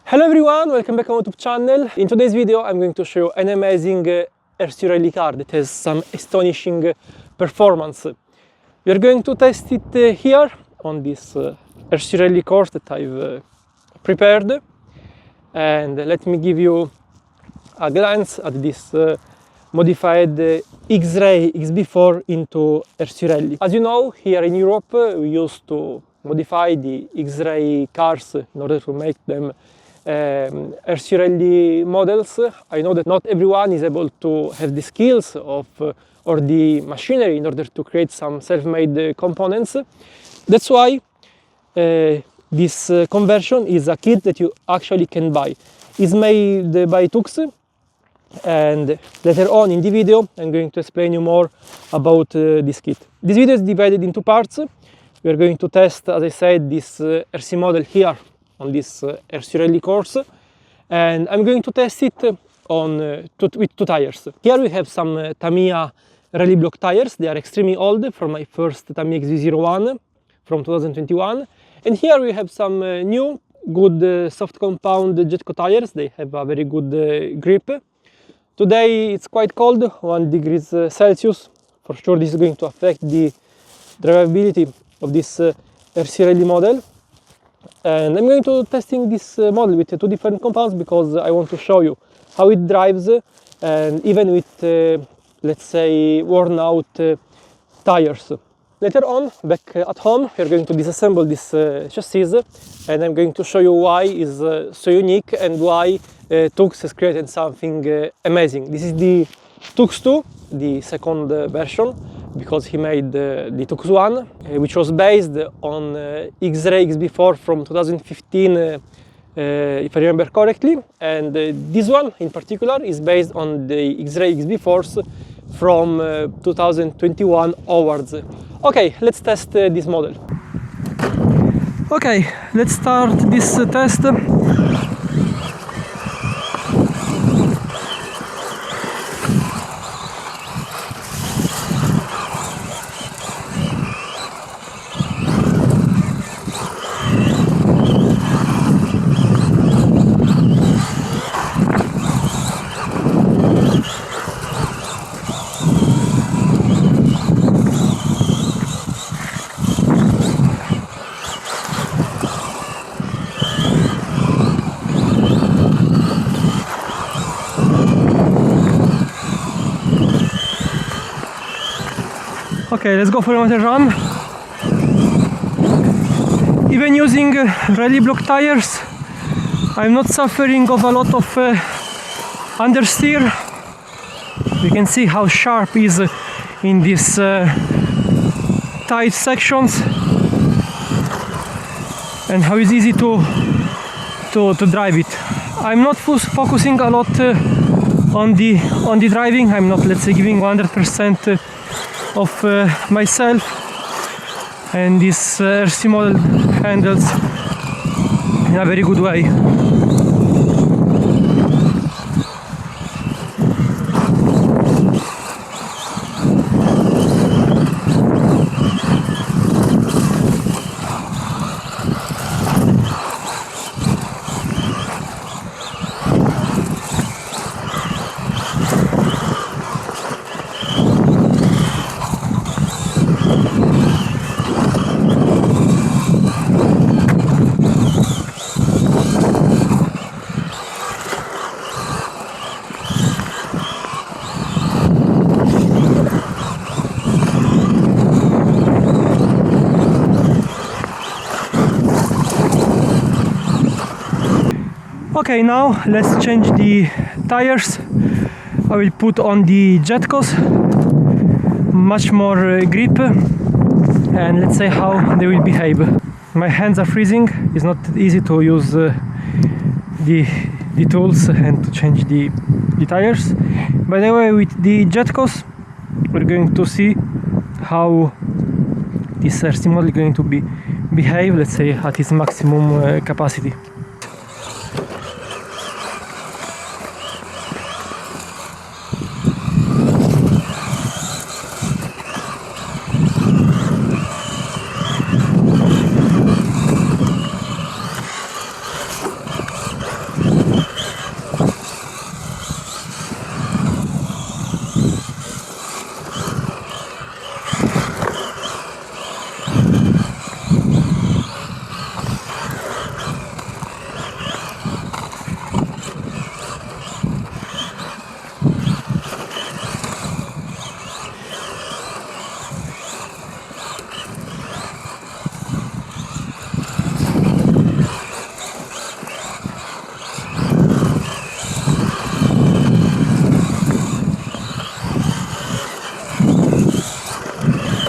Hello everyone, welcome back on my YouTube channel. In today's video I'm going to show you an amazing RC rally car that has some astonishing performance. We are going to test it here on this RC rally course that I've prepared, and let me give you a glance at this modified X-Ray XB4 into RC rally. As you know, here in Europe we used to modify the X-Ray cars in order to make them RC rally models. I know that not everyone is able to have the skills of or the machinery in order to create some self-made components. That's why this conversion is a kit that you actually can buy. It's made by Tux, and later on in the video I'm going to explain you more about this kit. This video is divided into parts. We are going to test, as I said, this RC model here on this RC rally course, and I'm going to test it with two tires. Here we have some Tamiya rally block tires. They are extremely old, from my first Tamiya XV01 from 2021, and here we have some new good soft compound Jetco tires. They have a very good grip. Today it's quite cold, 1 degrees Celsius. For sure this is going to affect the drivability of this RC rally model. And I'm going to testing this model with two different compounds because I want to show you how it drives, and even with let's say worn out tires. Later on, back at home, we're going to disassemble this chassis, and I'm going to show you why it's so unique and why Tux has created something amazing. This is the Tux 2, the second version, because he made the Tux 1, which was based on X-Ray XB4 from 2015, if I remember correctly, and this one in particular is based on the X-Ray XB4s from 2021 onwards. Okay, let's test this model. Okay, let's start this test. Okay, let's go for another run. Even using rally block tires, I'm not suffering of a lot of understeer. You can see how sharp is in these tight sections, and how it's easy to drive it. I'm not focusing a lot on the driving. I'm not, let's say, giving 100% of myself, and this RC model handles in a very good way. Okay, now let's change the tires. I will put on the Jetcos, much more grip, and let's see how they will behave. My hands are freezing. It's not easy to use the tools and to change the tires. By the way, with the Jetcos, we're going to see how this RC model is going to behave, let's say, at its maximum capacity.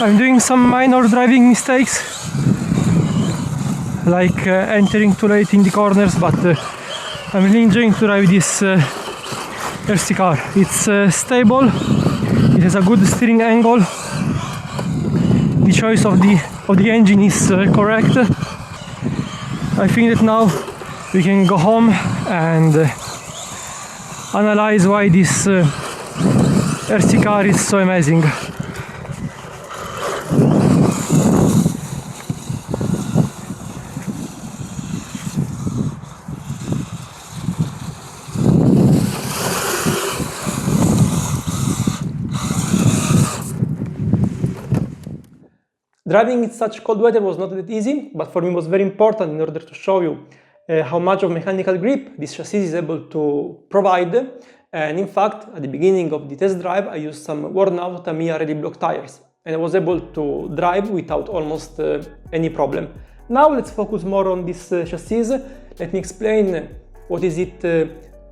I'm doing some minor driving mistakes, like entering too late in the corners, but I'm really enjoying to drive this RC car. It's stable, it has a good steering angle, the choice of the engine is correct. I think that now we can go home and analyze why this RC car is so amazing. Driving in such cold weather was not that easy, but for me it was very important in order to show you how much of mechanical grip this chassis is able to provide. And in fact, at the beginning of the test drive, I used some worn out Tamiya ready block tires, and I was able to drive without almost any problem. Now let's focus more on this chassis. Let me explain what is it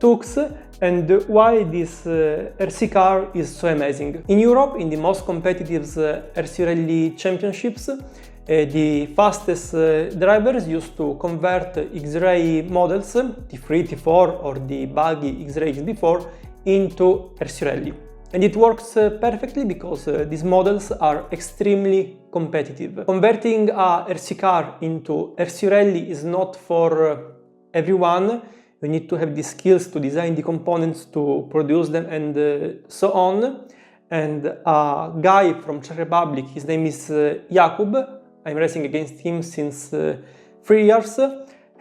Tux and why this RC car is so amazing. In Europe, in the most competitive RC Rally championships, the fastest drivers used to convert X-Ray models, T3, T4 or the buggy X-Ray XB4 into RC Rally. And it works perfectly because these models are extremely competitive. Converting a RC car into RC Rally is not for everyone. You need to have the skills to design the components, to produce them, and so on. And a guy from Czech Republic, his name is Jakub, I'm racing against him since 3 years,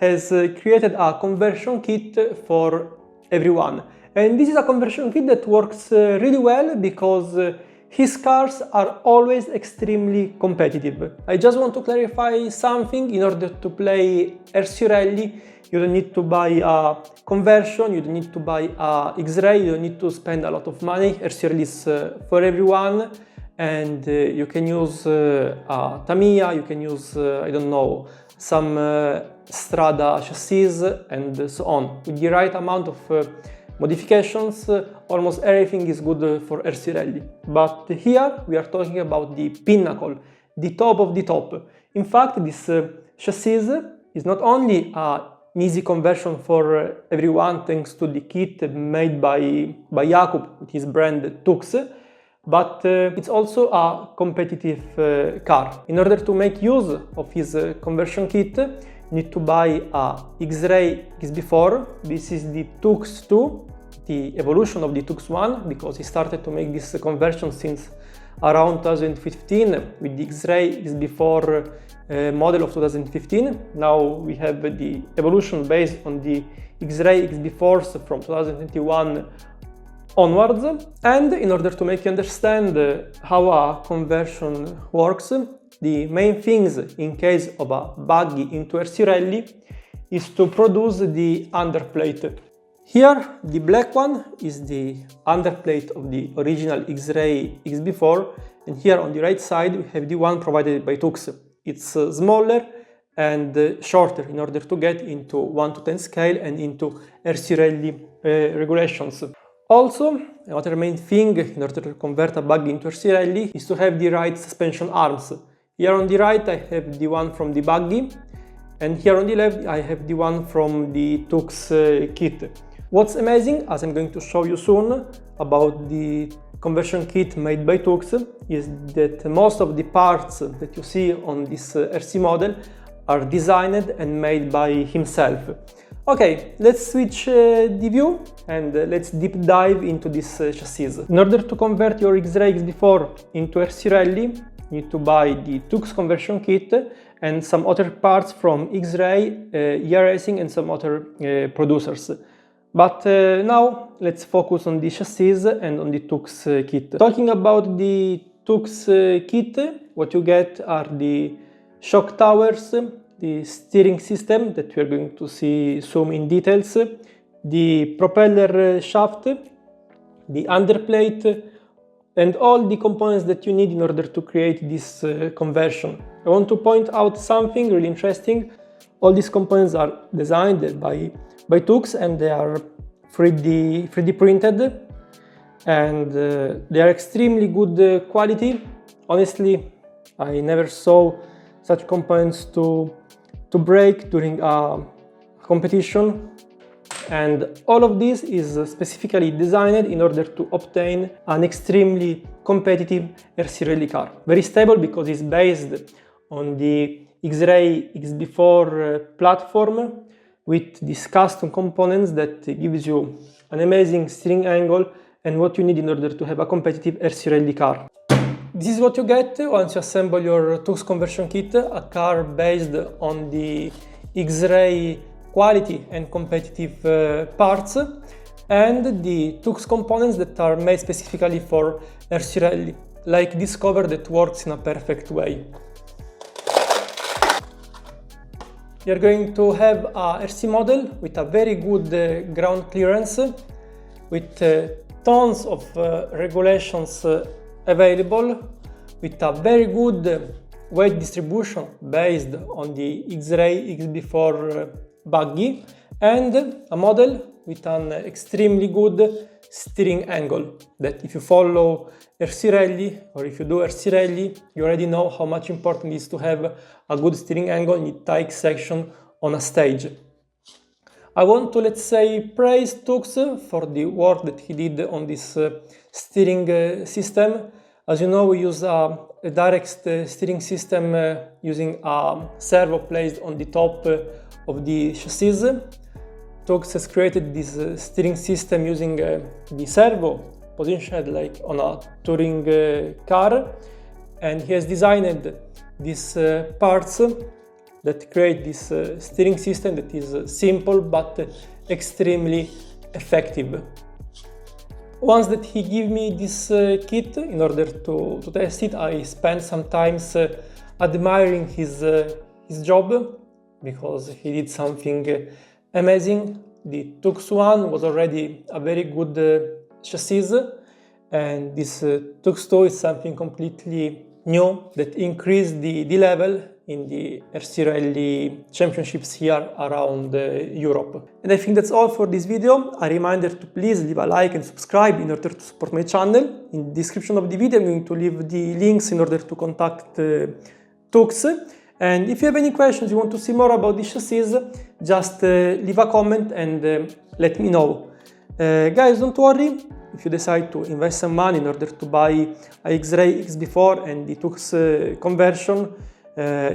has created a conversion kit for everyone. And this is a conversion kit that works really well because his cars are always extremely competitive. I just want to clarify something. In order to play RC Rally, you don't need to buy a conversion, you don't need to buy a X-Ray, you don't need to spend a lot of money. RC Rally is for everyone, and you can use a Tamiya, you can use, I don't know, some Strada chassis and so on. With the right amount of modifications, almost everything is good for RC Rally. But here we are talking about the pinnacle, the top of the top. In fact, this chassis is not only an easy conversion for everyone thanks to the kit made by Jakub with his brand Tux, but it's also a competitive car. In order to make use of his conversion kit, you need to buy a X-Ray XB4. This is the Tux 2, the evolution of the Tux 1, because he started to make this conversion since around 2015 with the X-Ray XB4 model of 2015. Now we have the evolution based on the X-Ray XB4s from 2021 onwards. And in order to make you understand how a conversion works, the main things in case of a buggy into RC Rally is to produce the underplate. Here, the black one is the underplate of the original X-Ray XB4, and here on the right side we have the one provided by Tux. It's smaller and shorter in order to get into 1 to 10 scale and into RC Rally regulations. Also, another main thing in order to convert a buggy into RC Rally is to have the right suspension arms. Here on the right I have the one from the buggy, and here on the left I have the one from the Tux kit. What's amazing, as I'm going to show you soon, about the conversion kit made by Tux is that most of the parts that you see on this RC model are designed and made by himself. Okay, let's switch the view and let's deep dive into this chassis. In order to convert your X-Ray XB4 into RC Rally, you need to buy the Tux conversion kit and some other parts from X-Ray, ER Racing and some other producers. But now let's focus on the chassis and on the Tux kit. Talking about the Tux kit, what you get are the shock towers, the steering system that we are going to see soon in details, the propeller shaft, the underplate, and all the components that you need in order to create this conversion. I want to point out something really interesting. All these components are designed by Tux, and they are 3D printed, and they are extremely good quality. Honestly, I never saw such components to break during a competition. And all of this is specifically designed in order to obtain an extremely competitive RC rally car. Very stable because it's based on the X-Ray XB4 platform with these custom components that gives you an amazing steering angle and what you need in order to have a competitive RC rally car. This is what you get once you assemble your Tux conversion kit, a car based on the X-Ray quality and competitive parts, and the Tux components that are made specifically for RC rally, like this cover that works in a perfect way. You're going to have a RC model with a very good ground clearance, with tons of regulations available, with a very good weight distribution based on the X-Ray XB4 buggy, and a model with an extremely good steering angle that if you follow RC Rally or if you do RC Rally, you already know how much important it is to have a good steering angle in the tight section on a stage. I want to, let's say, praise Tux for the work that he did on this steering system. As you know, we use a direct steering system using a servo placed on the top of the chassis. Tux has created this steering system using the servo positioned like on a touring car, and he has designed these parts that create this steering system that is simple but extremely effective. Once that he gave me this kit in order to test it, I spent some time admiring his job, because he did something amazing. The Tux One was already a very good chassis, and this Tux 2 is something completely new that increased the level in the RC Rally championships here around Europe. And I think that's all for this video. A reminder to please leave a like and subscribe in order to support my channel. In the description of the video I'm going to leave the links in order to contact Tux. And if you have any questions, you want to see more about this chassis, just leave a comment and let me know. Guys, don't worry, if you decide to invest some money in order to buy a X-Ray XB4 and the Tux conversion,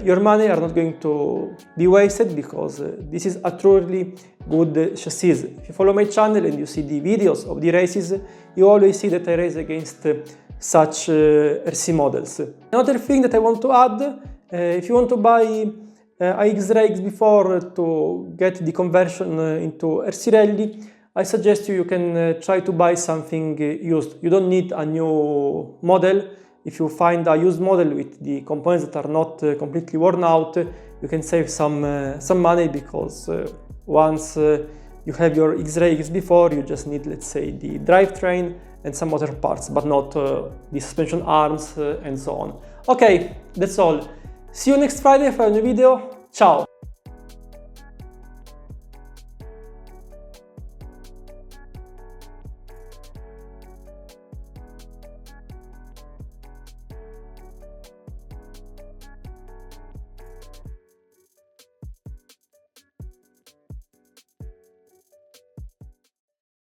your money are not going to be wasted, because this is a truly good chassis. If you follow my channel and you see the videos of the races, you always see that I race against such RC models. Another thing that I want to add, if you want to buy a X-Ray XB4 to get the conversion into RC Rally, I suggest you can try to buy something used. You don't need a new model. If you find a used model with the components that are not completely worn out, you can save some money, because once you have your X-Ray XB4, you just need, let's say, the drivetrain and some other parts, but not the suspension arms and so on. Okay, that's all. See you next Friday for a new video. Ciao!